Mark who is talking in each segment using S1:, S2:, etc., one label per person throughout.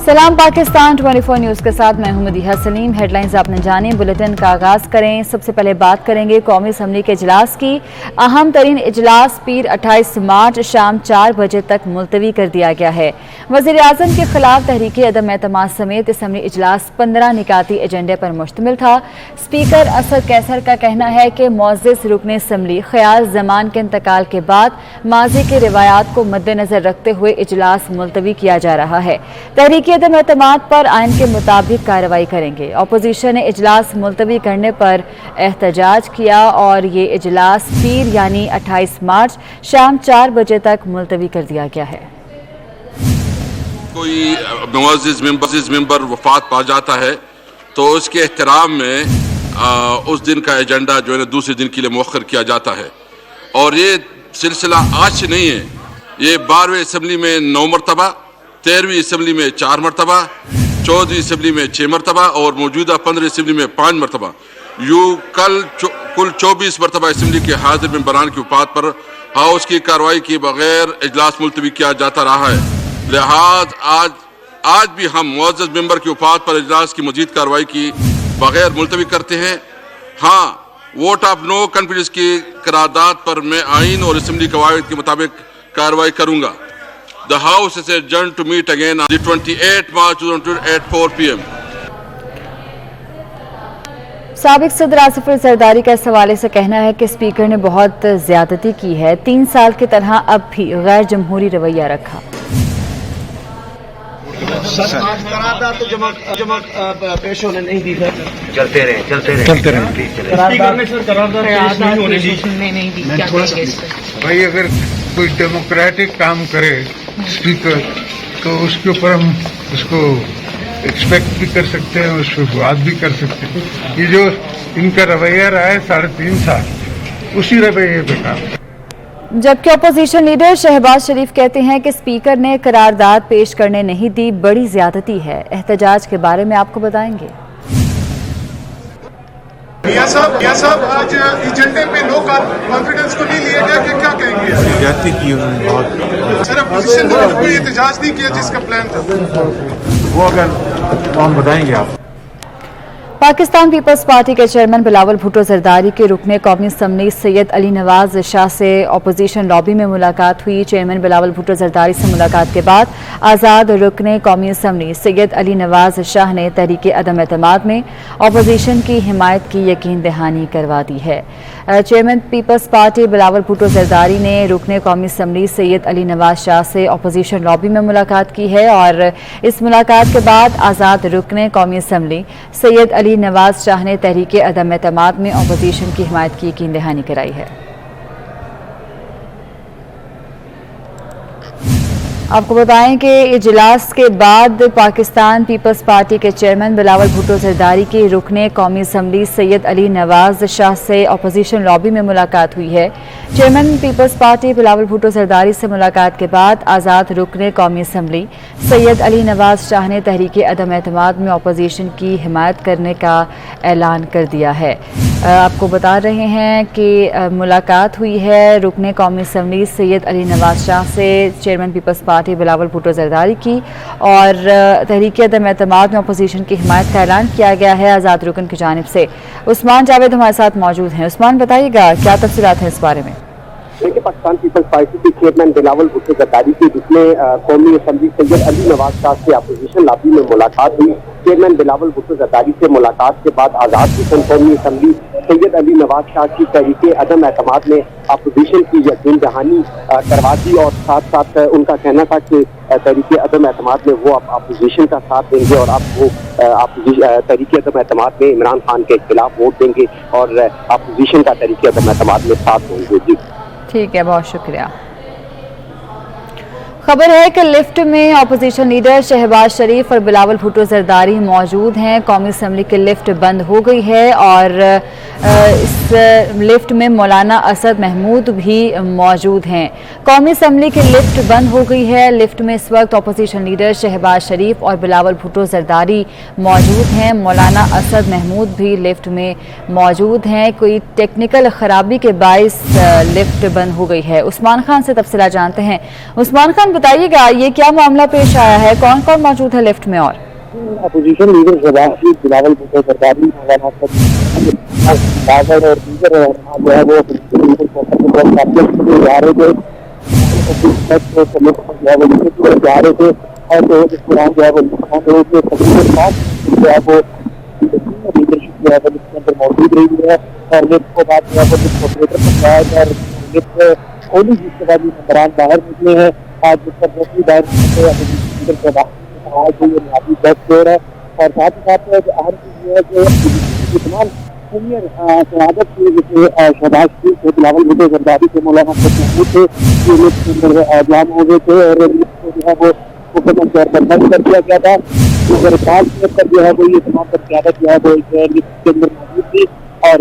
S1: सलाम पाकिस्तान 24 न्यूज़ के साथ मैं हूं मदीहा सलीम। हेडलाइंस आपने जानी। बुलेटिन का आगाज़ करें। सबसे पहले बात करेंगे कौमी असम्बली के इजलास की। अहम तरीन इजलास पीर 28 मार्च शाम 4 बजे तक मुलतवी कर दिया गया है। वज़ीर आज़म के खिलाफ तहरीक अदम एतमाद समेत असम्बली इजलास 15 निकाती एजेंडे पर मुश्तमिल था। स्पीकर असद कैसर का कहना है कि मुअज़्ज़िज़ रुकन असम्बली ख़याल ज़मान के इंतकाल के बाद माजी के रिवायात को मद्देनज़र रखते हुए इजलास मुलतवी किया जा रहा है। तहरीक अदम एतमाद पर आइन के मुताबिक कार्रवाई करेंगे। अपोजिशन ने इजलास मुलतवी करने पर एहतजाज किया और ये इजलास पीर यानी 28 मार्च शाम 4 बजे तक मुलतवी कर दिया गया है।
S2: कोई मुअज़्ज़िज़ मेंबर वफात पा जाता है तो उसके एहतराम में उस दिन का एजेंडा जो है दूसरे दिन के लिए मुअख्खर किया जाता है। और ये सिलसिला आज से नहीं है, ये 12वीं असम्बली में 9 मरतबा, 13वीं असम्बली में 4 मरतबा, 14वीं असम्बली में 6 मरतबा और मौजूदा 15वीं असम्बली में 5 मरतबा। कल कुल 24 मरतबा असम्बली के हाजिर मेंबरान की वफात पर हाउस की कार्रवाई के बगैर इजलास मुलतवी किया जाता रहा है। लिहाजा आज भी हम मुअज़्ज़िज़ मेंबर की वफात पर इजलास की मजीद कार्रवाई की बगैर मुलतवी करते हैं। हाँ, वोट ऑफ नो कॉन्फिडेंस की करारदाद पर मैं आइन और असम्बली कवायद के मुताबिक कार्रवाई करूंगा। The House is adjourned to meet again on the 28th March 2022 at 4 p.m.
S1: साबिक सदर आसिफ अली जरदारी का इस हवाले से कहना है कि स्पीकर ने बहुत ज्यादती की है। 3 साल की तरह अब भी गैर जमहूरी रवैया रखा।
S3: करारदाद तो जमा पेश होने नहीं दी सर।
S4: चलते रहे
S5: भाई, अगर कोई डेमोक्रेटिक काम करे स्पीकर तो उसके ऊपर हम उसको एक्सपेक्ट भी कर सकते हैं, उस पर बात भी कर सकते हैं। ये जो इनका रवैया रहा है 3.5 साल, उसी रवैये पे काम।
S1: जबकि अपोजिशन लीडर शहबाज शरीफ कहते हैं कि स्पीकर ने करारदाद पेश करने नहीं दी, बड़ी ज्यादती है। एहतजाज के बारे में आपको बताएंगे।
S6: मियां साहब आज एजेंडे पे नो कॉन्फिडेंस को नहीं लिया गया कि क्या कहेंगे?
S5: जाति की उन्होंने बहुत
S6: सर अपोजिशन ने कोई एहतजाज नहीं किया जिसका प्लान था
S5: वो अगर हम बताएंगे आप।
S1: पाकिस्तान पीपल्स पार्टी के चेयरमैन बिलावल भुट्टो जरदारी के रुकने कौमी असम्बली सैयद अली नवाज शाह से अपोजिशन लॉबी में मुलाकात हुई। चेयरमैन बिलावल भुट्टो जरदारी से मुलाकात के बाद आज़ाद रुकने कौमी असम्बली सैयद अली नवाज शाह ने तहरीक अदम एतमाद में अपोजिशन की हिमायत की यकीन दहानी करवा दी है। चेयरमैन पीपल्स पार्टी बिलावल भुट्टो जरदारी ने रुकने कौमी असम्बली सैयद अली नवाज शाह से अपोजिशन लॉबी में मुलाकात की है और इस मुलाकात के बाद आज़ाद रुकने कौमी असम्बली सैयद अली नवाज शाह ने तहरीक अदम एतमाद में अपोजिशन की हिमायत की यकीन दहानी कराई है। आपको बताएं कि इजलास के बाद पाकिस्तान पीपल्स पार्टी के चेयरमैन बिलावल भुट्टो जरदारी की रुकने कौमी असम्बली सैयद अली नवाज शाह से अपोजिशन लॉबी में मुलाकात हुई है। चेयरमैन पीपल्स पार्टी बिलावल भुट्टो जरदारी से मुलाकात के बाद आज़ाद रुकने कौमी असम्बली सैयद अली नवाज शाह ने तहरीक अदम एतमाद में अपोजिशन की हिमायत करने का ऐलान कर दिया है। आपको बता रहे हैं कि मुलाकात हुई है रुकने कौमी असम्बली सैयद अली नवाज शाह से चेयरमैन पीपल्स पार्टी बिलावल भुट्टो जरदारी की और तहरीक अदम एतमाद में अपोजिशन की हिमायत का ऐलान किया गया है आज़ाद रुकन की जानिब से। उस्मान जावेद हमारे साथ मौजूद हैं। उस्मान, बताइएगा क्या तफसीलात हैं इस बारे में?
S3: देखिए, पाकिस्तान पीपल्स पार्टी के चेयरमैन बिलावल भुट्टो जरदारी की जिसमें कौमी असम्बली सैयद अली नवाज शाह से अपोजिशन लॉबी में मुलाकात हुई। चेयरमैन बिलावल भुट्टो जरदारी से मुलाकात के बाद आज़ाद रुकन कौमी असम्बली सैयद अली नवाज शाह की तहरीक अदम एतमाद में अपोजिशन की यकीन दहानी करवा दी और साथ साथ उनका कहना था कि तहरीक अदम एतमाद में वो अपोजिशन का साथ देंगे और अब वो तहरीक अदम एतमाद में इमरान खान के खिलाफ वोट देंगे और अपोजिशन का तहरीक अदम एतमाद में साथ देंगे। जी
S1: ठीक है, बहुत शुक्रिया। खबर है कि लिफ्ट में अपोजिशन लीडर शहबाज शरीफ और बिलावल भुट्टो जरदारी मौजूद हैं। कौमी असम्बली की लिफ्ट बंद हो गई है और इस लिफ्ट में मौलाना असद महमूद भी मौजूद हैं। कौमी असम्बली की लिफ्ट बंद हो गई है। लिफ्ट में इस वक्त अपोजिशन लीडर शहबाज शरीफ और बिलावल भुट्टो जरदारी मौजूद हैं। मौलाना असद महमूद भी लिफ्ट में मौजूद हैं। कोई टेक्निकल खराबी के बायस लिफ्ट बंद हो गई है। उस्मान खान से तफसीला जानते हैं। उस्मान खान, बताइएगा ये क्या मामला पेश आया है, कौन कौन मौजूद है लिफ्ट में? और
S3: अपोजिशन लीडर शहबाज शरीफ, बिलावल भुट्टो जरदारी, मौलाना साहब और दीगर जो है वो जा रहे थे जा रहे थे और तो इस दौरान जो है वो लीडरशिप जो है वो इसके अंदर मौजूद रही है और लिफ्ट को बाद जो है वो लिफ्ट ऑपरेटर बनाया गया और लिफ्ट खोली, जिसके बाद ये मेंबरान बाहर निकले हैं। आज जिस पर बाहर आज ये नियाबी दर्ज हो रहा है और साथ ही साथ अहम चीज ये है कि तमाम सीनियर क़यादत के जैसे शहबाज शरीफ थे, बिलावल भुट्टो जरदारी थे, मौलाना महमूद थे, ये लिफ्ट के अंदर जाम हो गए थे और लिफ्ट को जो है वो मुकम्मल तौर पर बंद कर दिया गया था। अगर 5 मिनट तक जो है वो ये तमाम तर क़यादत जो है वो लिफ्ट के अंदर मौजूद थी और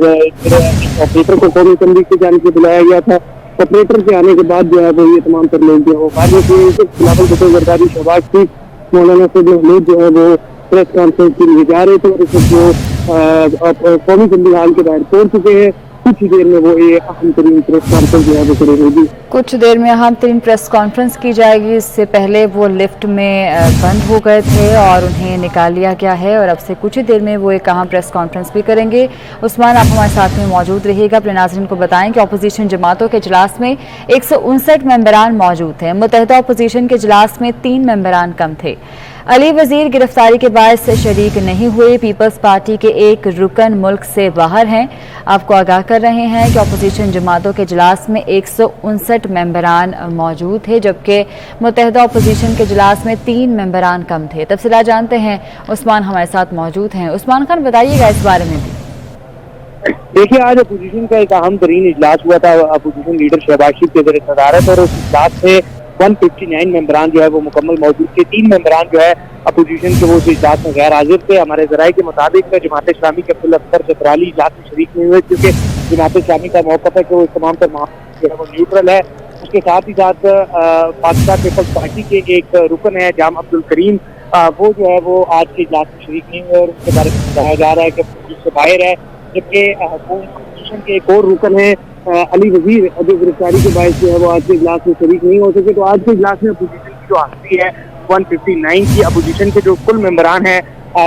S3: ऑपरेटर को कौमी असम्बली की जानिब से बुलाया गया था। ऑपरेटर के आने के बाद जो है वो ये तमाम तर लोग जो है वो बाहर थे। बिलावल भुट्टो जरदारी, शहबाज शरीफ, मौलाना महमूद जो है वो प्रेस कॉन्फ्रेंस के लिए जा रहे थे और इस वक्त जो कौमी असम्बली हाल के बाहर पहुंच चुके हैं। कुछ ही देर में वो ये अहम तरीन प्रेस कॉन्फ्रेंस जो है वो शुरू होगी।
S1: कुछ देर में अहम तरीन प्रेस कॉन्फ्रेंस की जाएगी। इससे पहले वो लिफ्ट में बंद हो गए थे और उन्हें निकाल लिया गया है और अब से कुछ ही देर में वो एक अहम प्रेस कॉन्फ्रेंस भी करेंगे। उस्मान, आप हमारे साथ में मौजूद रहिएगा। अपने नाज़रीन को बताएं कि अपोजिशन जमातों के इजलास में 159 मेंबरान मौजूद थे। मुत्तहिदा अपोजिशन के इजलास में 3 मेंबरान कम थे। अली वजीर गिरफ्तारी के बायस शरीक नहीं हुए। पीपल्स पार्टी के एक रुकन मुल्क से बाहर हैं। आपको आगाह कर रहे हैं कि अपोजिशन जमातों के इजलास में 159 मेंबरान मौजूद थे, जबकि मुत्तहिदा अपोजिशन के इजलास में 3 मेंबरान कम थे। तफसीलात जानते हैं, उस्मान हमारे साथ मौजूद हैं। उस्मान खान, बताइएगा इस बारे में भी।
S3: देखिए, आज अपोजिशन का एक अहम तरीन इजलास हुआ था अपोजिशन लीडर शहबाज शरीफ के ज़रिए सदारत और उस इजलास में 159 मेंबरान जो है वो मुकम्मल मौजूद थे। 3 मेंबरान जो है अपोजिशन के वो इजलास में गैर हाजिर थे। हमारे ज़राए के मुताबिक जमात इस्लामी के अब्दुल अख्तर चतराली इजलास में शरीक नहीं हुए क्योंकि जमात इस्लामी का मौक़िफ़ है कि वो इस तमाम पर जो है वो न्यूट्रल है। उसके साथ ही साथ पाकिस्तान पीपल्स पार्टी के एक रुकन है जाम अब्दुल करीम, वो जो है वो आज के इजलास में शरीक नहीं हुए और उसके बारे में बताया जा रहा है कि उससे बाहर है। जबकि अपोजिशन के एक और रुकन है अली वजीर, जो गिरफ्तारी के बायस जो है वो आज के इजलास में शरीक नहीं हो सके। तो आज के इजलास में अपोजिशन की जो हाजिरी है 159 की, अपोजिशन के जो कुल मेंबरान हैं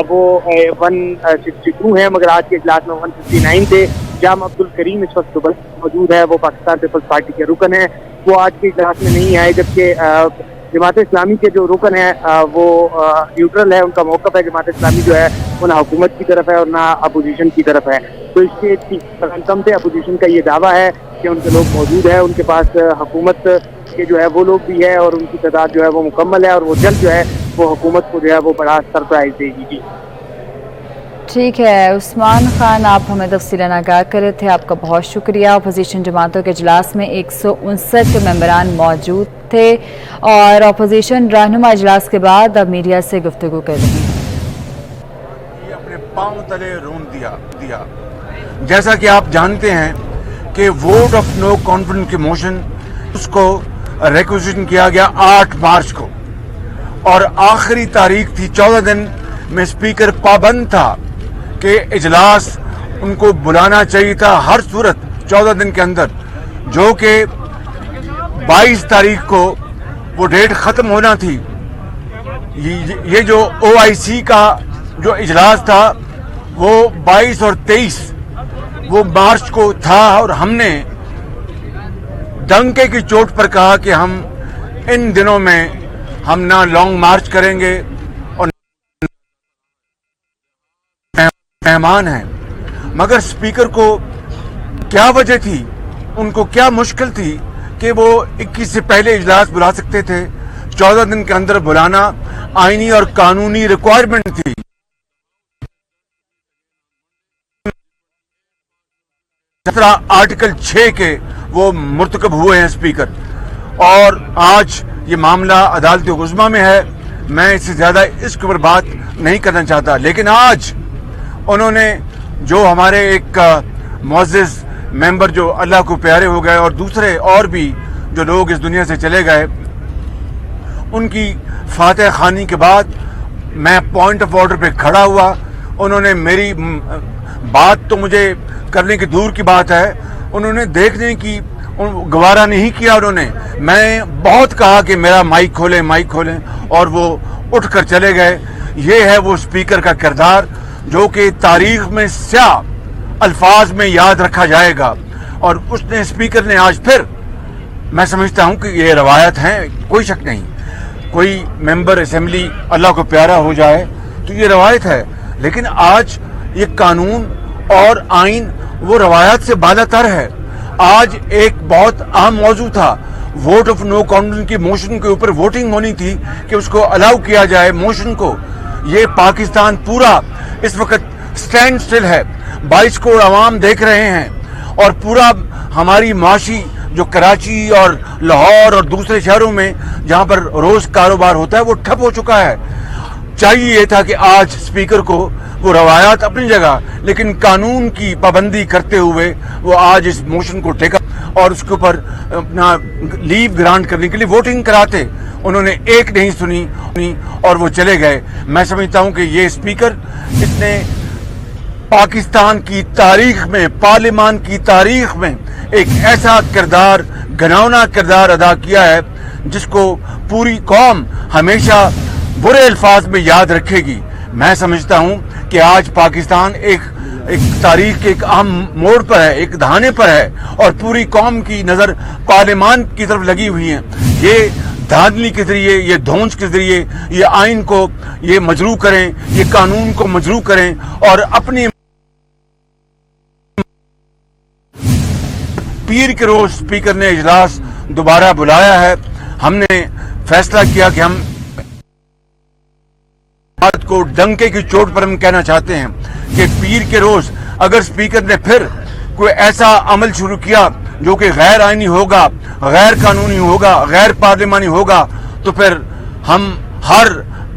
S3: वो 162 हैं, मगर आज के इजलास में 159 थे। जाम अब्दुल करीम इस वक्त दुबई मौजूद है, वो पाकिस्तान पीपल्स पार्टी के रुकन है, वो आज के इजलास में नहीं आए। जबकि जमात इस्लामी के जो रुकन है वो न्यूट्रल है, उनका मौक़िफ़ है जमात इस्लामी जो है वो ना हुकूमत की तरफ है और ना अपोजिशन की तरफ है। तो इसके कम से अपोजिशन का ये दावा है कि उनके लोग मौजूद है, उनके पास हुकूमत के जो है वो लोग भी है और उनकी तादाद जो है वो मुकम्मल है और वो जल्द जो है वो हुकूमत को जो है वो बड़ा सरप्राइज देगी। जी
S1: ठीक है उस्मान खान, आप हमें तफसीलन आगाह कर रहे थे, आपका बहुत शुक्रिया। अपोजिशन जमातों के इजलास में 159 मेंबरान मौजूद थे और अपोजिशन रहनुमा इजलास के बाद अब मीडिया से गुफ्तगू कर रहे हैं।
S7: अपने पांव तले रोन दिया। जैसा कि आप जानते हैं कि वोट ऑफ नो कॉन्फिडेंस के मोशन उसको रिक्वेजिशन किया गया 8 मार्च को और आखिरी तारीख थी 14 दिन में स्पीकर पाबंद था कि इजलास उनको बुलाना चाहिए था हर सूरत 14 दिन के अंदर, जो कि 22 तारीख को वो डेट ख़त्म होना थी। ये जो OIC का जो इजलास था वो 22 और 23 वो मार्च को था और हमने डंके की चोट पर कहा कि हम इन दिनों में हम ना लॉन्ग मार्च करेंगे और मेहमान हैं। मगर स्पीकर को क्या वजह थी, उनको क्या मुश्किल थी कि वो 21 से पहले इजलास बुला सकते थे। 14 दिन के अंदर बुलाना आईनी और कानूनी रिक्वायरमेंट थी। आर्टिकल 6 के वो मुर्तकब हुए हैं स्पीकर, और आज ये मामला अदालत उज़्मा में है। मैं इससे ज्यादा इसके ऊपर बात नहीं करना चाहता, लेकिन आज उन्होंने जो हमारे एक मुअज़्ज़िज़ मेंबर जो अल्लाह को प्यारे हो गए और दूसरे और भी जो लोग इस दुनिया से चले गए, उनकी फातिहा खानी के बाद मैं पॉइंट ऑफ ऑर्डर पे खड़ा हुआ। उन्होंने मेरी बात तो मुझे करने की दूर की बात है, उन्होंने देखने की गवारा नहीं किया उन्होंने। मैं बहुत कहा कि मेरा माइक खोलें और वो उठकर चले गए। ये है वो स्पीकर का किरदार जो कि तारीख में स्याह अल्फाज में याद रखा जाएगा। और उसने स्पीकर ने आज फिर, मैं समझता हूं कि ये रवायत है, कोई शक नहीं, कोई मेंबर असेंबली अल्लाह को प्यारा हो जाए तो ये रवायत है, लेकिन आज ये कानून और आइन वो रवायत से बालातर है। आज एक बहुत अहम मौजू था, वोट ऑफ नो कॉन्फिडेंस की मोशन के ऊपर वोटिंग होनी थी कि उसको अलाउ किया जाए मोशन को। ये पाकिस्तान पूरा इस वक्त स्टैंड स्टिल है, 22 करोड़ अवाम देख रहे हैं और पूरा हमारी माशी जो कराची और लाहौर और दूसरे शहरों में जहां पर रोज कारोबार होता है वो ठप हो चुका है। चाहिए ये था कि आज स्पीकर को वो रवायात अपनी जगह, लेकिन कानून की पाबंदी करते हुए वो आज इस मोशन को टेका और उसके ऊपर अपना लीव ग्रांट करने के लिए वोटिंग कराते। उन्होंने एक नहीं सुनी और वो चले गए। मैं समझता हूं कि ये स्पीकर, इसने पाकिस्तान की तारीख में, पार्लियामान की तारीख में एक ऐसा किरदार, घिनौना किरदार अदा किया है जिसको पूरी कौम हमेशा बुरे अल्फाज में याद रखेगी। मैं समझता हूं कि आज पाकिस्तान एक तारीख के एक अहम मोड़ पर है, एक धाने पर है और पूरी कौम की नजर पार्लियामान की तरफ लगी हुई है। ये धांधली के जरिए, ये धौंस के जरिए ये आइन को ये मजरू करें, ये कानून को मजरू करें और अपनी पीर के रोज स्पीकर ने इजलास दोबारा बुलाया है। हमने फैसला किया कि हम बात को डंके की चोट पर हम कहना चाहते हैं कि पीर के रोज अगर स्पीकर ने फिर कोई ऐसा अमल शुरू किया जो कि गैर आईनी होगा, गैर कानूनी होगा, गैर पार्लियामानी होगा, तो फिर हम हर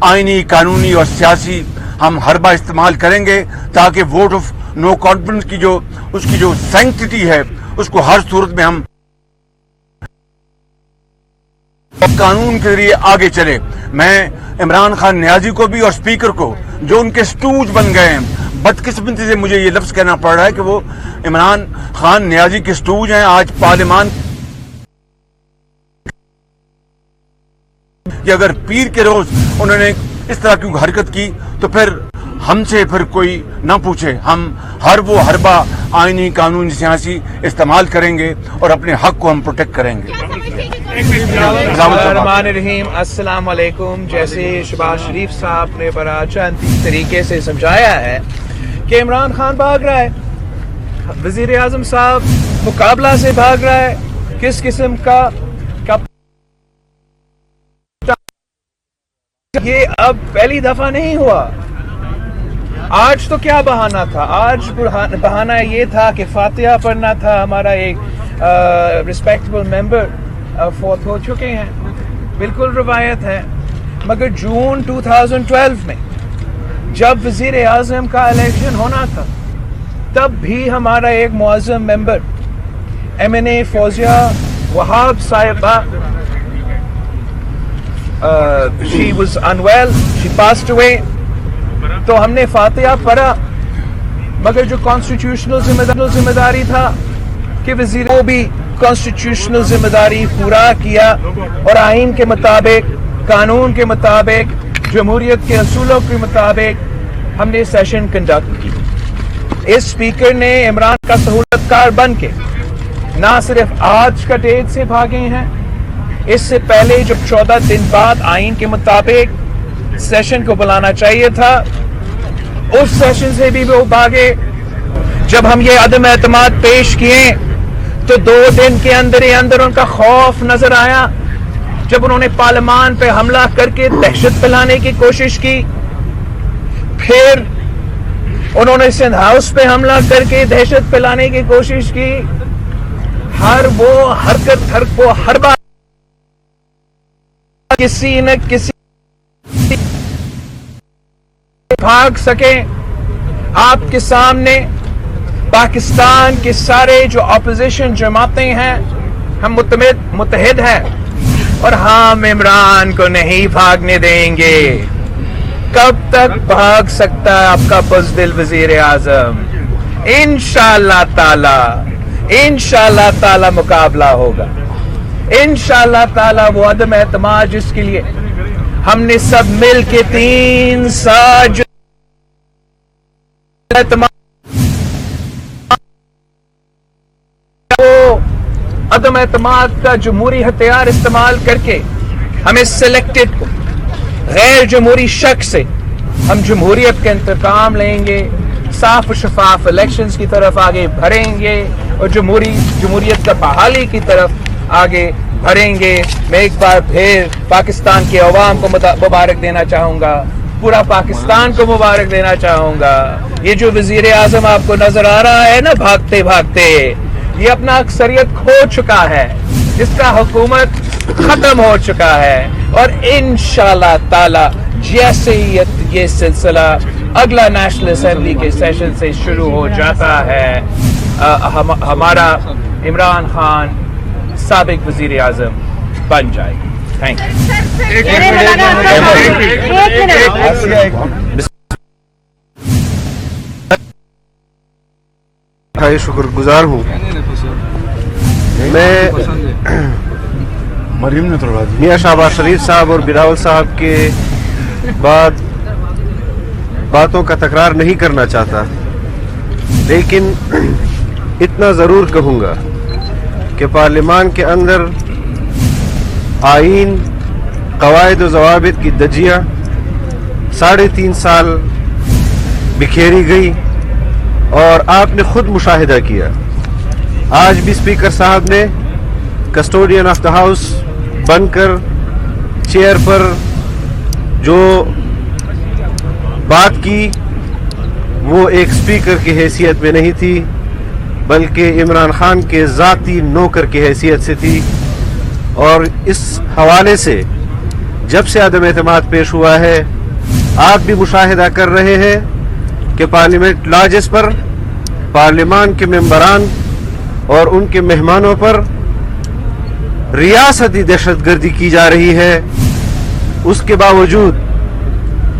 S7: आईनी, कानूनी और सियासी हम हरबा इस्तेमाल करेंगे ताकि वोट ऑफ नो कॉन्फिडेंस की जो उसकी जो सैंक्टिटी है उसको हर सूरत में हम कानून के जरिए आगे चले। मैं इमरान खान नियाजी को भी और स्पीकर को, जो उनके स्टूज बन गए हैं, बदकिस्मती से मुझे ये लफ्ज कहना पड़ रहा है कि वो इमरान खान नियाजी के स्टूज हैं। आज पार्लियामान कि अगर पीर के रोज उन्होंने इस तरह की हरकत की तो फिर हमसे फिर कोई ना पूछे, हम हर वो हरबा आईनी, कानूनी, सियासी इस्तेमाल करेंगे और अपने हक को हम प्रोटेक्ट करेंगे।
S8: रहीम, अस्सलाम वालेकुम। जैसे शहबाज शरीफ साहब ने बड़ा अच्छा तरीके से समझाया है कि इमरान खान भाग रहा है, वजीर आजम साहब मुकाबला से भाग रहा है, किस किस्म का ये अब पहली दफा नहीं हुआ। आज तो क्या बहाना था? आज बहाना ये था कि फातिहा पढ़ना था। हमारा एक रिस्पेक्टेबल मेंबर फौत हो चुके हैं, बिल्कुल रवायत है। मगर जून 2012 में जब वजीर आजम का इलेक्शन होना था तब भी हमारा एक मुअज़्ज़म मेंबर MNA फौजिया वहाब साहिबा, she was unwell, she passed away, तो हमने फातिहा पढ़ा। मगर जो कॉन्स्टिट्यूशनल जिम्मेदारी था कि वजीर को भी कॉन्स्टिट्यूशनल जिम्मेदारी पूरा किया और आइन के मुताबिक, कानून के मुताबिक, जमहूरियत के असूलों के मुताबिक हमने सेशन कंडक्ट की। इस स्पीकर ने इमरान का सहूलतकार बन के ना सिर्फ आज का डेट से भागे हैं, इससे पहले जो 14 दिन बाद आइन के मुताबिक सेशन को बुलाना चाहिए था, उस सेशन से भी वो भागे। जब हम ये अदम एतमाद पेश किए तो 2 दिन के अंदर ही अंदर उनका खौफ नजर आया। जब उन्होंने पार्लियामान पे हमला करके दहशत फैलाने की कोशिश की, फिर उन्होंने सिंध हाउस पे हमला करके दहशत फैलाने की कोशिश की। हर वो हरकत, हर बार किसी न किसी भाग सके। आपके सामने पाकिस्तान के सारे जो अपोजिशन जमातें हैं, हम मुत्तहिद हैं और हम इमरान को नहीं भागने देंगे। कब तक भाग सकता है आपका बुज़दिल वजीर आजम? इंशाअल्लाह ताला इंशाअल्लाह ताला मुकाबला होगा। इंशाअल्लाह ताला वो अदम एतमाद जिसके लिए हमने सब मिल के 3 साल वो अदम एतमाद का जमहूरी हथियार इस्तेमाल करके हमें सिलेक्टेड को गैर जमहूरी शख्स से हम जमहूरियत का इंतकाम लेंगे, साफ शफाफ इलेक्शंस की तरफ आगे बढ़ेंगे और जमहूरियत का बहाली की तरफ आगे बढ़ेंगे। मैं एक बार फिर पाकिस्तान के अवाम को मुबारक देना चाहूँगा, पूरा पाकिस्तान को मुबारक देना चाहूँगा। ये जो वजीर आजम आपको नजर आ रहा है ना भागते भागते, ये अपना अक्सरियत खो चुका है, इसका हुकूमत खत्म हो चुका है और इंशाअल्लाह ताला जैसे ही ये सिलसिला अगला नेशनल असेंबली के सेशन से शुरू हो जाता है, हमारा इमरान खान साबिक वजीर आजम बन जाएगी। Thank
S9: you. शुक्रगुजार हूँ मैं मियां शहबाज शरीफ साहब और बिलावल साहब के बाद बातों का तकरार नहीं करना चाहता, लेकिन इतना ज़रूर कहूँगा कि पार्लियामान के अंदर आईन, कवायद व ज़वाबित की दजिया 3.5 साल बिखेरी गई और आपने खुद मुशाहिदा किया। आज भी स्पीकर साहब ने कस्टोडियन ऑफ द हाउस बनकर चेयर पर जो बात की वो एक स्पीकर की हैसियत में नहीं थी, बल्कि इमरान खान के ज़ाती नौकर की हैसियत से थी। और इस हवाले से जब से अदम एतमाद पेश हुआ है, आप भी मुशाहिदा कर रहे हैं कि पार्लियामेंट लाजेस पर, पार्लियामान के मेंबरान और उनके मेहमानों पर रियासती दहशतगर्दी की जा रही है। उसके बावजूद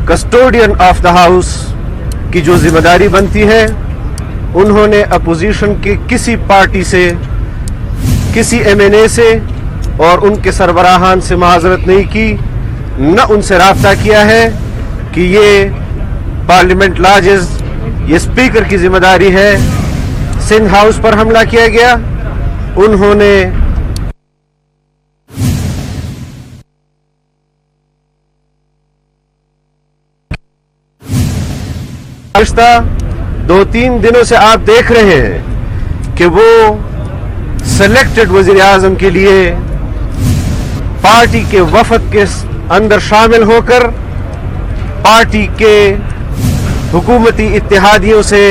S9: कस्टोडियन ऑफ द हाउस की जो जिम्मेदारी बनती है, उन्होंने अपोजिशन की किसी पार्टी से, किसी MNA से और उनके सरबराहान से माजरत नहीं की, न उनसे राब्ता किया है कि ये पार्लियामेंट लाजेस, ये स्पीकर की जिम्मेदारी है। सिंध हाउस पर हमला किया गया, उन्होंने पिछले 2-3 दिनों से आप देख रहे हैं कि वो सिलेक्टेड वजीर आजम के लिए पार्टी के वफद के अंदर शामिल होकर पार्टी के हुकूमती इत्तेहादियों से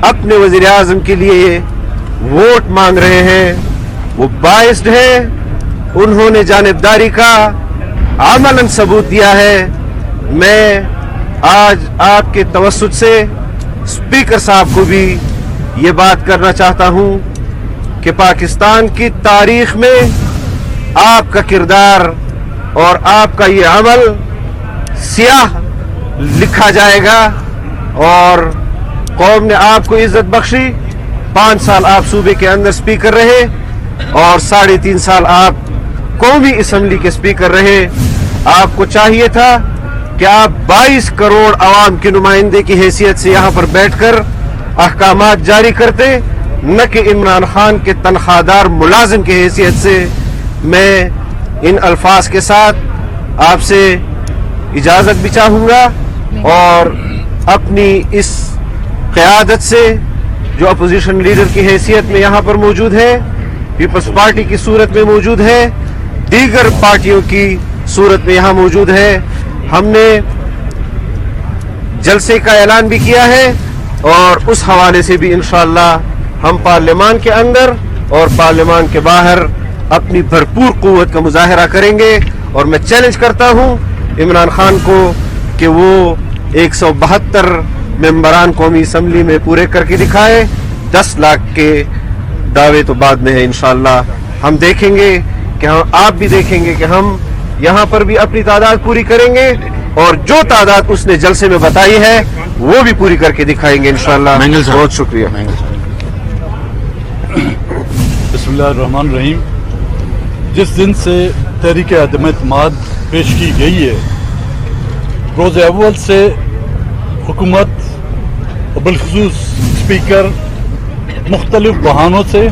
S9: अपने वजीर आजम के लिए वोट मांग रहे हैं। वो बाइस्ड है, उन्होंने जानिबदारी का अमलन सबूत दिया है। मैं आज आपके तवस्सुत से स्पीकर साहब को भी ये बात करना चाहता हूँ कि पाकिस्तान की तारीख में आपका किरदार और आपका ये अमल सियाह लिखा जाएगा और कौम ने आपको इज्जत बख्शी। 5 साल आप सूबे के अंदर स्पीकर रहे और 3.5 साल आप कौमी असम्बली के स्पीकर रहे। आपको चाहिए था कि आप 22 करोड़ आवाम के नुमाइंदे की हैसियत से यहाँ पर बैठकर अहकामात जारी करते, न कि इमरान खान के तनख्वाहदार मुलाजिम की हैसियत से। मैं इन अल्फाज के साथ आपसे इजाज़त भी चाहूँगा और अपनी इस क़यादत से जो अपोजिशन लीडर की हैसियत में यहाँ पर मौजूद है, पीपल्स पार्टी की सूरत में मौजूद है, दीगर पार्टियों की सूरत में यहाँ मौजूद है, हमने जलसे का ऐलान भी किया है और उस हवाले से भी इंशाअल्लाह हम पार्लियामान के अंदर और पार्लियामान के बाहर अपनी भरपूर कुव्वत का मुजाहरा करेंगे। और मैं चैलेंज करता हूं इमरान खान को कि वो 172 मेंबरान कौमी असम्बली में पूरे करके दिखाए। 10 लाख के दावे तो बाद में है, इंशाअल्लाह हम देखेंगे कि आप भी देखेंगे कि हम यहाँ पर भी अपनी तादाद पूरी करेंगे और जो तादाद उसने जलसे में बताई है वो भी पूरी करके दिखाएंगे इंशाअल्लाह। बहुत शुक्रिया।
S10: बिस्मिल्लाहिर्रहमानिर्रहीम। जिस दिन से तहरीक अदम एतमाद पेश की गई है, रोज़ अव्वल से हुकूमत और बिलखुसूस स्पीकर मुख्तलिफ बहानों से,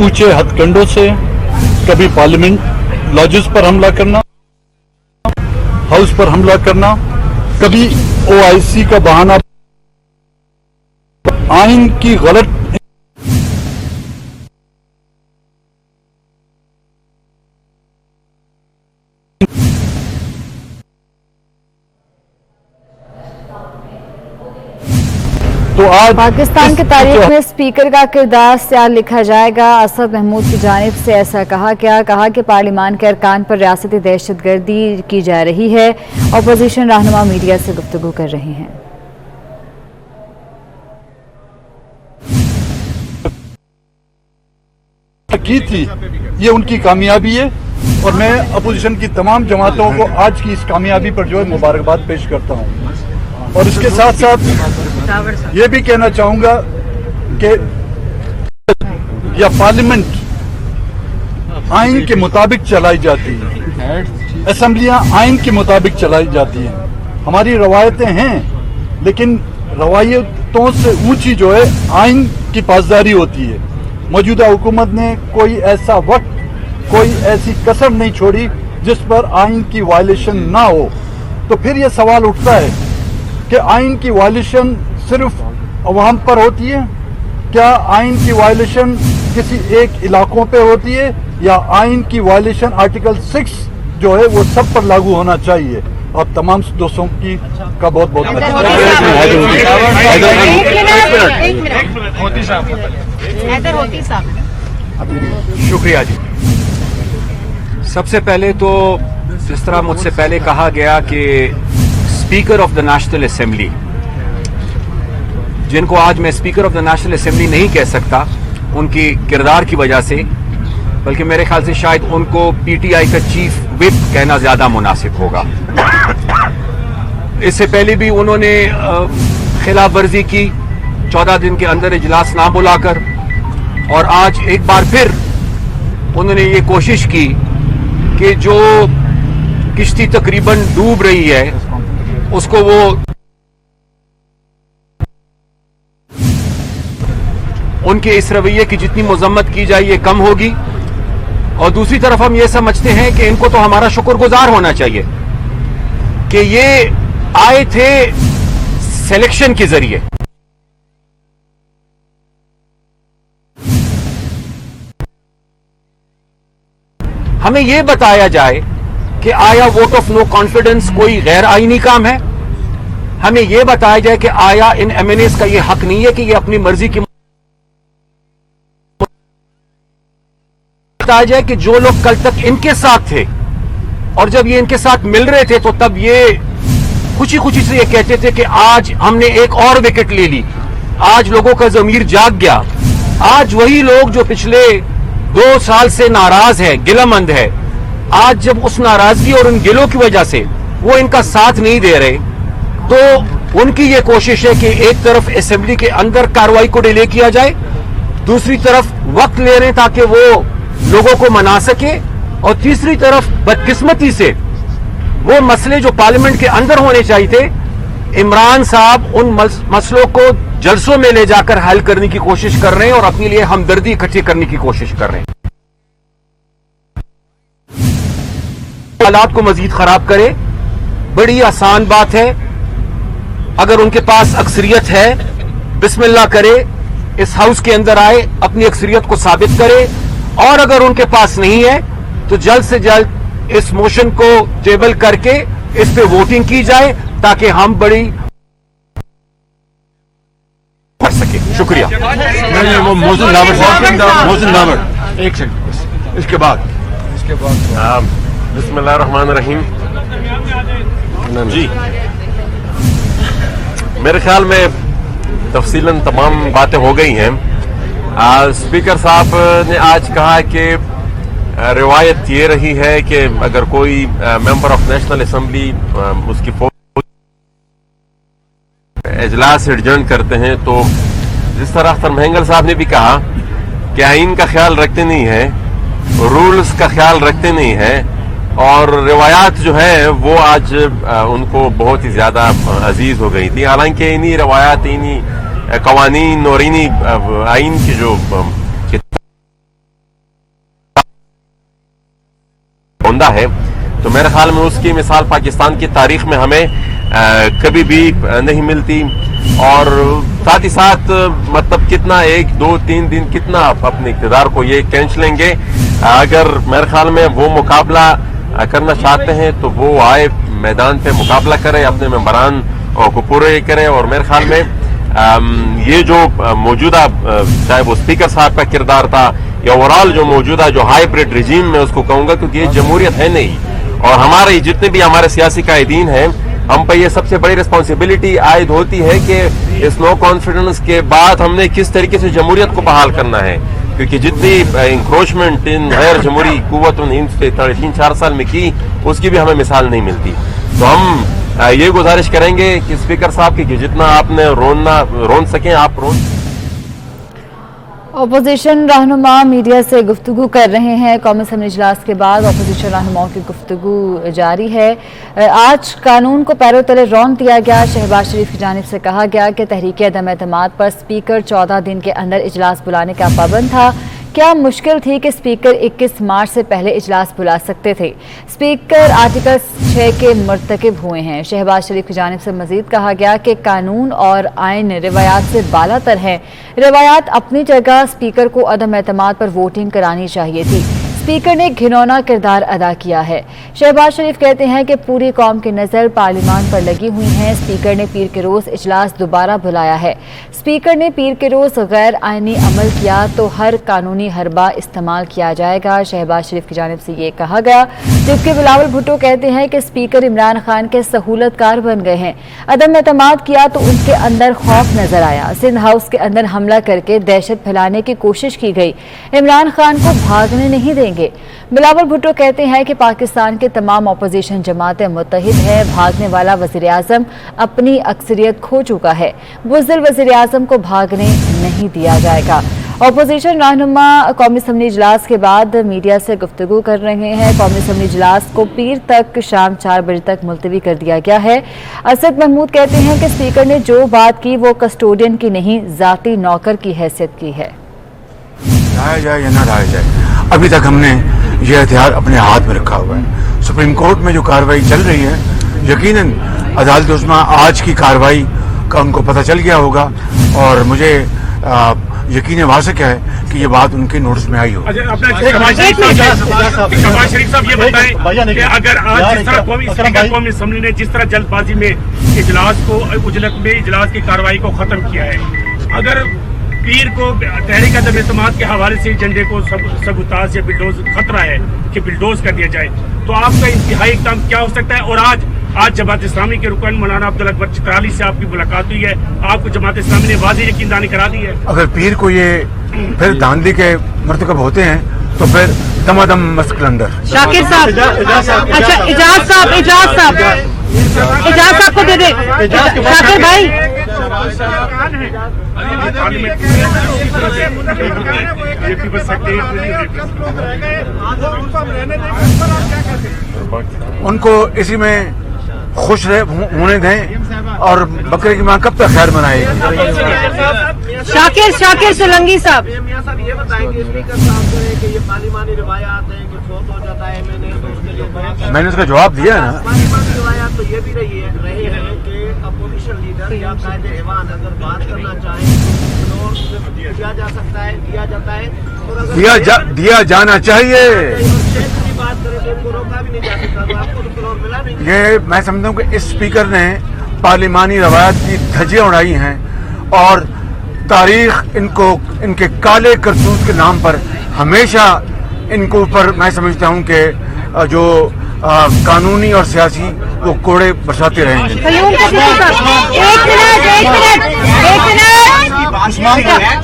S10: ऊंचे हथकंडों से, कभी पार्लियामेंट लॉजेस पर हमला करना, हाउस पर हमला करना, कभी OIC का बहाना, आइन की गलत तो आज
S1: पाकिस्तान की तारीख में स्पीकर का किरदार सियाह लिखा जाएगा। असद महमूद की जानिब से ऐसा कहा कि पार्लियामान के अरकान पर रियासती दहशतगर्दी की जा रही है। अपोजिशन रहनुमा मीडिया से गुफ्तगू कर रहे हैं।
S10: की थी, ये उनकी कामयाबी है और मैं अपोजिशन की तमाम जमातों को आज की इस कामयाबी पर जो है मुबारकबाद पेश करता हूँ। और इसके साथ साथ ये भी कहना चाहूंगा कि यह पार्लियामेंट आइन के मुताबिक चलाई जाती है, असेंबलियां आइन के मुताबिक चलाई जाती हैं। हमारी रवायतें हैं, लेकिन रवायतों से ऊंची जो है आइन की पासदारी होती है। मौजूदा हुकूमत ने कोई ऐसा वक्त, कोई ऐसी कसर नहीं छोड़ी जिस पर आइन की वायलेशन ना हो। तो फिर यह सवाल उठता है कि आइन की वायलेशन सिर्फ अवाम पर होती है? क्या आइन की वायलेशन किसी एक इलाकों पे होती है, या आइन की वायलेशन आर्टिकल 6 जो है वो सब पर लागू होना चाहिए? आप तमाम दोस्तों की का बहुत बहुत
S9: शुक्रिया जी। सबसे पहले तो जिस तरह मुझसे पहले कहा गया कि speaker of the national assembly, जिनको आज मैं speaker of the national assembly नहीं कह सकता उनकी किरदार की वजह से, बल्कि मेरे ख्याल से शायद उनको PTI का चीफ विप कहना ज्यादा मुनासिब होगा। इससे पहले भी उन्होंने खिलाफ वर्जी की 14 दिन के अंदर इजलास ना बुलाकर, और आज एक बार फिर उन्होंने ये कोशिश की कि जो किश्ती तकरीबन डूब रही है उसको वो उनके इस रवैये की जितनी मजम्मत की जाए ये कम होगी। और दूसरी तरफ हम ये समझते हैं कि इनको तो हमारा शुक्रगुजार होना चाहिए कि ये आए थे सिलेक्शन के जरिए। हमें यह बताया जाए कि आया वोट ऑफ नो कॉन्फिडेंस कोई गैर आईनी काम है? हमें यह बताया जाए कि आया इन MNAs का यह हक नहीं है कि ये अपनी मर्जी की, बताया जाए कि जो लोग कल तक इनके साथ थे और जब ये इनके साथ मिल रहे थे तो तब ये खुशी खुशी से ये कहते थे कि आज हमने एक और विकेट ले ली, आज लोगों का जमीर जाग गया। आज वही लोग जो पिछले 2 साल से नाराज है, गिलामंद है, आज जब उस नाराजगी और उन गिलों की वजह से वो इनका साथ नहीं दे रहे, तो उनकी ये कोशिश है कि एक तरफ असेंबली के अंदर कार्रवाई को डिले किया जाए, दूसरी तरफ वक्त ले रहे ताकि वो लोगों को मना सके, और तीसरी तरफ बदकिस्मती से वो मसले जो पार्लियामेंट के अंदर होने चाहिए थे, इमरान साहब उन मसलों को जलसों में ले जाकर हल करने की कोशिश कर रहे हैं और अपने लिए हमदर्दी इकट्ठी करने की कोशिश कर रहे हैं। हालात को मजीद खराब करे, बड़ी आसान बात है। अगर उनके पास अक्सरियत है, बिस्मिल्लाह करे, इस हाउस के अंदर आए, अपनी अक्सरियत को साबित करे, और अगर उनके पास नहीं है तो जल्द से जल्द इस मोशन को टेबल करके इस पे वोटिंग की जाए ताकि हम बड़ी कर सके। शुक्रिया।
S2: मोहसिन नावर एक सेकंड, इसके बाद
S11: बिस्मिल्लाहिर्रहमानिर्रहीम जी। मेरे ख्याल में तफसीलन तमाम बातें हो गई हैं। स्पीकर साहब ने आज कहा कि रिवायत ये रही है कि अगर कोई मेंबर ऑफ नेशनल असेंबली उसकी इजलास एडजर्न करते हैं, तो जिस तरह अख्तर महंगल साहब ने भी कहा کہ آئین کا خیال رکھتے نہیں ہیں, رولز کا خیال رکھتے نہیں ہیں, اور روایات جو ہیں وہ آج ان کو بہت ہی زیادہ عزیز ہو گئی تھی. حالانکہ انہی روایات, انہی قوانین اور انہی آئین کی جو عمدہ ہے, تو میرے خیال میں اس کی مثال پاکستان کی تاریخ میں ہمیں کبھی بھی نہیں ملتی. اور ساتھ ہی ساتھ مطلب کتنا 1 2 3 دن کتنا اپنے اقتدار کو یہ کھینچ لیں گے. اگر میرے خیال میں وہ مقابلہ کرنا چاہتے ہیں تو وہ آئے میدان پہ مقابلہ کرے, اپنے ممبران کو پورے کرے. اور میرے خیال میں یہ جو موجودہ چاہے وہ اسپیکر صاحب کا کردار تھا یا اوورال جو موجودہ جو ہائیبرڈ رجیم میں اس کو کہوں گا, کیونکہ یہ جمہوریت ہے نہیں. اور ہمارے جتنے بھی ہمارے سیاسی قائدین ہیں, ہم پہ یہ سب سے بڑی رسپانسبلٹی عائد ہوتی ہے کہ اس نو کانفیڈنس کے بعد ہم نے کس طریقے سے جمہوریت کو بحال کرنا ہے. کیونکہ جتنی انکروچمنٹ ان غیر جمہوری قوتوں نے 3-4 سال میں کی, اس کی بھی ہمیں مثال نہیں ملتی. تو ہم یہ گزارش کریں گے کہ اسپیکر صاحب کی کہ جتنا آپ نے رون سکیں آپ رون.
S1: اپوزیشن رہنما میڈیا سے گفتگو کر رہے ہیں. قومی اسمبلی اجلاس کے بعد اپوزیشن رہنماؤں کی گفتگو جاری ہے. آج قانون کو پیروں تلے رون دیا گیا. شہباز شریف کی جانب سے کہا گیا کہ تحریک عدم اعتماد پر اسپیکر 14 دن کے اندر اجلاس بلانے کا پابند تھا. کیا مشکل تھی کہ اسپیکر 21 مارچ سے پہلے اجلاس بلا سکتے تھے؟ اسپیکر آرٹیکل 6 کے مرتکب ہوئے ہیں. شہباز شریف کی جانب سے مزید کہا گیا کہ قانون اور آئین روایات سے بالا تر ہے. روایات اپنی جگہ, اسپیکر کو عدم اعتماد پر ووٹنگ کرانی چاہیے تھی. اسپیکر نے گھنونا کردار ادا کیا ہے. شہباز شریف کہتے ہیں کہ پوری قوم کی نظر پارلیمان پر لگی ہوئی ہے. اسپیکر نے پیر کے روز اجلاس دوبارہ بلایا ہے. اسپیکر نے پیر کے روز غیر آئینی عمل کیا تو ہر قانونی حربہ استعمال کیا جائے گا. شہباز شریف کی جانب سے یہ کہا گیا. جبکہ بلاول بھٹو کہتے ہیں کہ اسپیکر عمران خان کے سہولت کار بن گئے ہیں. عدم اعتماد کیا تو ان کے اندر خوف نظر آیا. سندھ ہاؤس کے اندر حملہ کر کے دہشت پھیلانے کی کوشش کی گئی. عمران خان کو بھاگنے نہیں دیں گے. بلاول بھٹو کہتے ہیں کہ پاکستان کے تمام اپوزیشن جماعتیں متحد ہیں. بھاگنے والا وزیر اعظم اپنی اکثریت کھو چکا ہے. بزدل وزیر اعظم کو بھاگنے نہیں دیا جائے گا. اپوزیشن رہنما قومی اسمبلی اجلاس کے بعد میڈیا سے گفتگو کر رہے ہیں. قومی اسمبلی اجلاس کو پیر تک شام 4 بجے تک ملتوی کر دیا گیا ہے. اسد محمود کہتے ہیں کہ اسپیکر نے جو بات کی وہ کسٹوڈین کی نہیں, ذاتی نوکر کی حیثیت کی ہے.
S7: لایا جائے یا نہ لایا جائے, ابھی تک ہم نے یہ ہتھیار اپنے ہاتھ میں رکھا ہوا ہے. سپریم کورٹ میں جو کارروائی چل رہی ہے, یقیناً عدالت عظمیٰ آج کی کارروائی کا ان کو پتہ چل گیا ہوگا, اور مجھے یقین واثق ہے کہ یہ بات ان کے نوٹس میں آئی ہو.
S6: شہباز شریف صاحب یہ بتائیں کہ اگر آج جس طرح قومی اسمبلی نے جس طرح جلد بازی میں اجلاس کو اجلت میں اجلاس کی کارروائی کو ختم کیا ہے, اگر پیر کو تحریک عدم اعتماد کے حوالے سے ایجنڈے کو سبوتاژ یا بلڈوز خطرہ ہے کہ بلڈوز کر دیا جائے, تو آپ کا انتہائی اقدام کیا ہو سکتا ہے؟ اور آج جماعت اسلامی کے رکن مولانا عبدالاکبر چترالی سے آپ کی ملاقات ہوئی ہے, آپ کو جماعت اسلامی نے واضح یقین دہانی کرا دی ہے.
S7: اگر پیر کو یہ پھر دھاندلی کے مرتکب ہوتے ہیں تو پھر دم مسک اندر.
S12: شاکر صاحب, اچھا اجاز صاحب کو دے دے. شاکر بھائی,
S7: ان کو اسی میں خوش ہونے دیں, اور بکرے کی ماں کب تک خیر منائے گی.
S12: شاکر سلنگی صاحب,
S3: یہ بتائیں کہ اسپیکر صاحب جو ہے کہ یہ پارلیمانی روایات ہیں کہ فوت ہو جاتا ہے,
S7: میں نے اس کا جواب دیا ہے نا.
S3: پارلیمانی روایات تو یہ بھی رہی ہے کہ اپوزیشن لیڈر یا قائد ایوان اگر بات کرنا چاہیں تو دیا جا سکتا ہے, دیا جاتا ہے, اور اگر
S7: دیا جانا چاہیے.
S3: بات کریں تو ان کو روکا بھی نہیں جا سکتا, تو آپ کو تو فلور ملا نہیں.
S7: یہ میں سمجھتا ہوں کہ اس اسپیکر نے پارلیمانی روایات کی دھجیاں اڑائی ہیں, اور تاریخ ان کے کالے کرتوت کے نام پر ہمیشہ ان کو اوپر میں سمجھتا ہوں کہ جو قانونی اور سیاسی وہ کوڑے برساتے رہیں گے.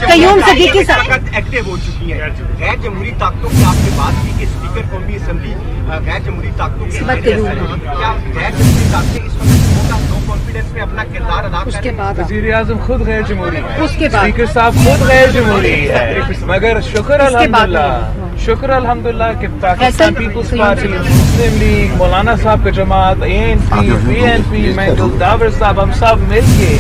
S12: قیوم صدیقی صاحب
S3: ایکٹیو ہو چکی ہے. غیر جمہوری طاقتوں کی آپ نے بات کی کہ اسپیکر قومی اسمبلی غیر جمہوری طاقتوں کے کیا غیر جمہوری طاقتیں اس وقت
S8: कॉन्फिडेंस में अपना किरदार अदा
S12: उसके बाद
S8: वज़ीर आज़म खुद गैर जमहूरी है,
S12: उसके बाद
S8: स्पीकर साहब खुद गैर जमहूरी है, मगर शुक्र अल्हम्दुलिल्लाह कि पाकिस्तान पीपल्स पार्टी, मुस्लिम लीग, मौलाना साहब का जमात, ANP, PNP, महमूद दावर साहब, हम सब मिलके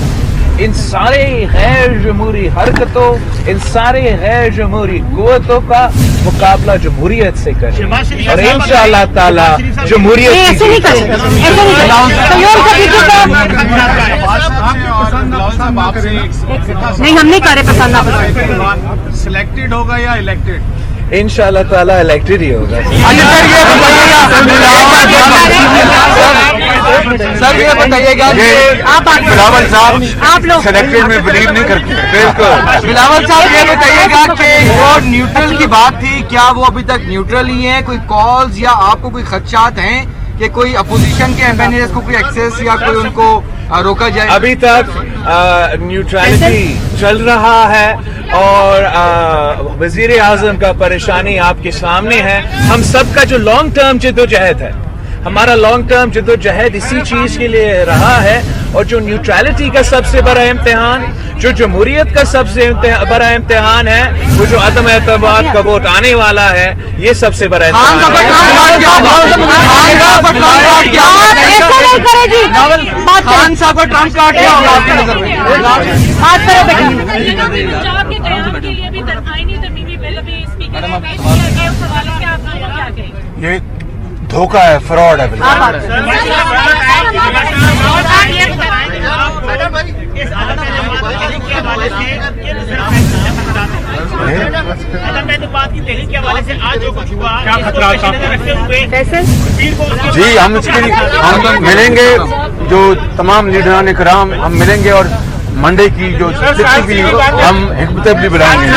S8: इन सारे गैर जमहूरी हरकतों, इन सारे गैर जमहूरी कुव्वतों का मुकाबला जमहूरियत से करें और इंशाअल्लाह ताला जमहूरियत
S12: ऐसे नहीं करें, नहीं हम नहीं कर रहे पसंद नापसंद।
S8: सिलेक्टेड होगा या इलेक्टेड? इंशाअल्लाह ताला इलेक्टेड ही होगा। सर ये बताइएगा बिलावल साहब
S12: आप लोग
S7: सिलेक्टेड में बिलीव नहीं करते।
S8: बिल्कुल
S13: बिलावल साहब ये बताइएगा कि वो न्यूट्रल की बात थी, क्या वो अभी तक न्यूट्रल ही है? कोई कॉल्स या आपको कोई खदशात हैं कि कोई अपोजिशन के एमएनएस को कोई एक्सेस या कोई उनको रोका जाए?
S8: अभी तक न्यूट्रलिटी चल रहा है और वजीर आजम का परेशानी आपके सामने है। हम सब का जो लॉन्ग टर्म जद्दोजहद है, हमारा लॉन्ग टर्म जद्दोजहद इसी चीज के लिए रहा है और जो न्यूट्रलिटी का सबसे बड़ा इम्तिहान, जो जमहूरियत का सबसे बड़ा इम्तिहान है, वो जो अदम एतमाद का वोट आने वाला है, ये सबसे बड़ा इम्तिहान
S13: खान साहब का ट्रम्प कार्ड क्या होगा आपकी नजर में?
S7: ये धोखा है, फ्रॉड है। जी हम मिलेंगे, जो तमाम लीडरान इकराम हम मिलेंगे और मंडे की जो भी हम हिकमत भी बुलाएंगे।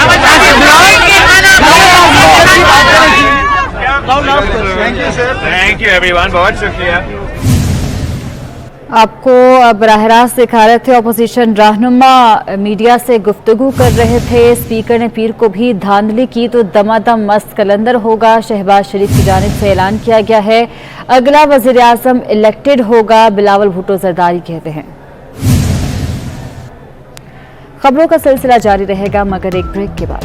S8: थैंक यू एवरीवन, बहुत शुक्रिया।
S1: आपको बराह रास्त दिखा रहे थे, अपोजिशन रहनुमा मीडिया से गुफ्तगू कर रहे थे। स्पीकर ने पीर को भी धांधली की तो दमादम मस्त कलंदर होगा। शहबाज शरीफ की जानिब से ऐलान किया गया है अगला वजीर आजम इलेक्टेड होगा, बिलावल भुट्टो जरदारी कहते हैं। खबरों का सिलसिला जारी रहेगा मगर एक ब्रेक के बाद।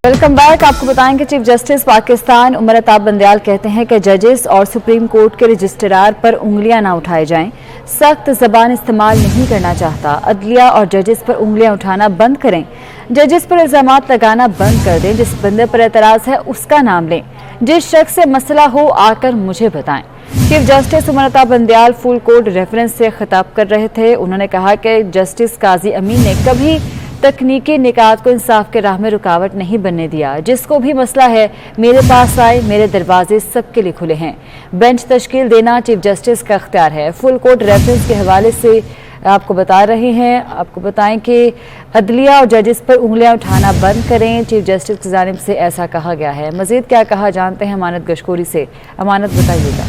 S1: Welcome back. आपको बताएं कि चीफ जस्टिस पाकिस्तान उमर अताब बंदयाल कहते हैं कि जजेस और सुप्रीम कोर्ट के रजिस्ट्रार पर उंगलियां ना उठाए जाएं। सख्त जबान इस्तेमाल नहीं करना चाहता। अदलिया और जजेस पर उंगलियां उठाना बंद करें। जजेस पर इल्जामात लगाना बंद कर दें। जिस बंदे पर एतराज है उसका नाम लें। जिस शख्स से मसला हो आकर मुझे बताएं। Chief justice Umar Ata Bandial full court reference से खिताब कर रहे थे। उन्होंने कहा कि जस्टिस काजी अमीन ने कभी तकनीकी निकात को इंसाफ के राह में रुकावट नहीं बनने दिया। जिसको भी मसला है मेरे पास आए, मेरे दरवाजे सबके लिए खुले हैं। बेंच तश्कील देना चीफ जस्टिस का इख्तियार है। फुल कोर्ट रेफरेंस के हवाले से आपको बता रहे हैं। आपको बताएं कि अदलिया और जजेस पर उंगलियां उठाना बंद करें। चीफ जस्टिस की जानिब से ऐसा कहा गया है। मजीद क्या कहा जानते हैं अमानत गशकोरी से। अमानत बताइएगा।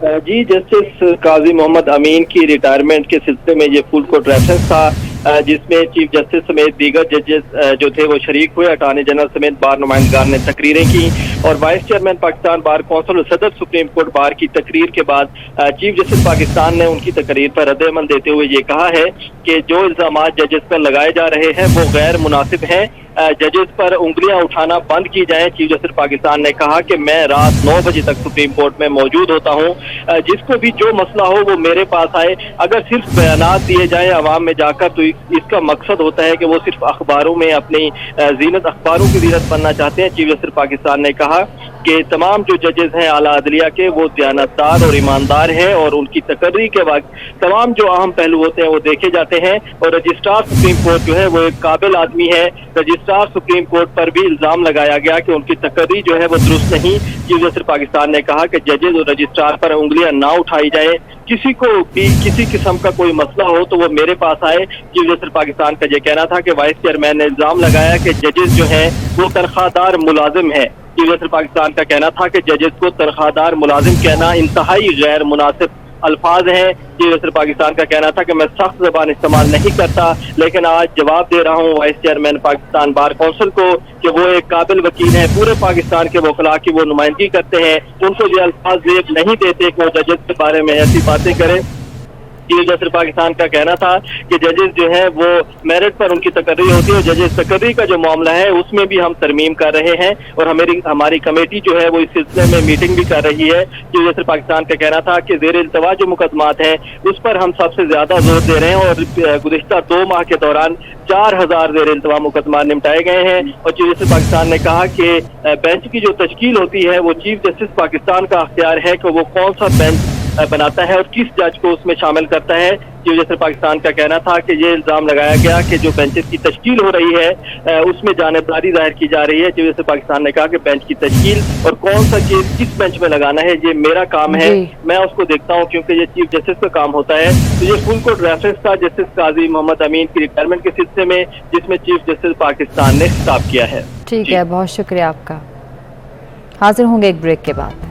S14: जी, जस्टिस काजी मोहम्मद अमीन की रिटायरमेंट के सिलसिले में ये फुल कोर्ट रेफरेंस था, जिसमें चीफ जस्टिस समेत दीगर जजेस जो थे वो शरीक हुए। अटॉर्नी जनरल समेत बार नुमाइंदगान ने तकरीरें की और vice chairman Pakistan bar council और सदर सुप्रीम कोर्ट बार की तकरीर के बाद चीफ जस्टिस पाकिस्तान ने उनकी तकरीर पर रद्द-ए-अमल देते हुए ये कहा है कि जो इल्जामात जजेस पर लगाए जा रहे हैं वो गैर मुनासिब हैं। जजेस पर उंगलियां उठाना बंद की जाए। चीफ जस्टिस पाकिस्तान ने कहा कि मैं रात 9 बजे तक सुप्रीम कोर्ट में मौजूद होता हूं। जिसको भी जो मसला हो वो मेरे पास आए। अगर सिर्फ बयानात दिए जाएं अवाम में जाकर तो इसका मकसद होता है कि वो सिर्फ अखबारों में अपनी अखबारों की जीनत बनना चाहते हैं। चीफ जस्टिस पाकिस्तान ने कहा कि तमाम जो जजेस हैं आला अदलिया के वो दयानतदार और ईमानदार हैं और उनकी तकर्री के वक्त तमाम जो अहम पहलू होते हैं वो देखे जाते हैं। और रजिस्ट्रार सुप्रीम कोर्ट जो है वो एक काबिल आदमी है। रजिस्ट्रार सुप्रीम कोर्ट पर भी इल्जाम लगाया गया कि उनकी तकर्री जो है वो दुरुस्त नहीं। चीफ जस्टिस पाकिस्तान ने कहा कि जजेस और रजिस्ट्रार पर उंगलियां ना उठाई जाए। किसी को भी किसी किस्म का कोई मसला हो तो वो मेरे पास आए। चीफ जस्टिस पाकिस्तान का ये कहना था कि वाइस चेयरमैन ने इल्जाम लगाया कि जजेस जो है वो तनख्वाहदार मुलाजिम है। चीफ जस्टिस पाकिस्तान का कहना था कि जजेस को तनख्वाहदार मुलाजिम कहना इंतहाई गैर मुनासिब अल्फाज हैं। चीफ जस्टिस पाकिस्तान का कहना था कि मैं सख्त जबान इस्तेमाल नहीं करता, लेकिन आज जवाब दे रहा हूँ vice chairman Pakistan bar council को कि वो एक काबिल वकील हैं। पूरे पाकिस्तान के वकला की वो नुमाइंदगी करते हैं। उनको ये अल्फाज नहीं देते कि वो जजेस के बारे में ऐसी बातें करें। चीफ जस्टिस पाकिस्तान का कहना था कि जजेस जो है वो मेरिट पर उनकी तकर्री होती है और जजेस तकर्री का जो मामला है उसमें भी हम तरमीम कर रहे हैं और हमारी कमेटी जो है वो इस सिलसिले में मीटिंग भी कर रही है। चीफ जस्टिस पाकिस्तान का कहना था कि ज़ेर इल्तवा जो मुकदमात हैं उस पर हम सबसे ज्यादा जोर दे रहे हैं और गुज़िश्ता 2 माह के दौरान 4000 ज़ेर इल्तवा मुकदमा निपटाए गए हैं। और चीफ जस्टिस पाकिस्तान ने कहा कि बेंच की जो तश्कील होती है वो चीफ जस्टिस पाकिस्तान का अख्तियार है कि वो कौन सा बेंच बनाता है और किस जज को उसमें शामिल करता है। चीफ जस्टिस पाकिस्तान का कहना था कि ये इल्जाम लगाया गया कि जो बेंचेस की तश्कील हो रही है उसमें जानिबदारी जाहिर की जा रही है। चीफ जस्टिस पाकिस्तान ने कहा कि बेंच की तश्कील और कौन सा केस किस बेंच में लगाना है ये मेरा काम है, मैं उसको देखता हूँ क्योंकि ये चीफ जस्टिस का काम होता है। तो ये फुल कोर्ट रेफरेंस था जस्टिस काजी मोहम्मद अमीन की रिटायरमेंट के सिलसिले में जिसमें चीफ जस्टिस पाकिस्तान ने खिताब किया है।
S1: ठीक है, बहुत शुक्रिया आपका। हाजिर होंगे एक ब्रेक के बाद।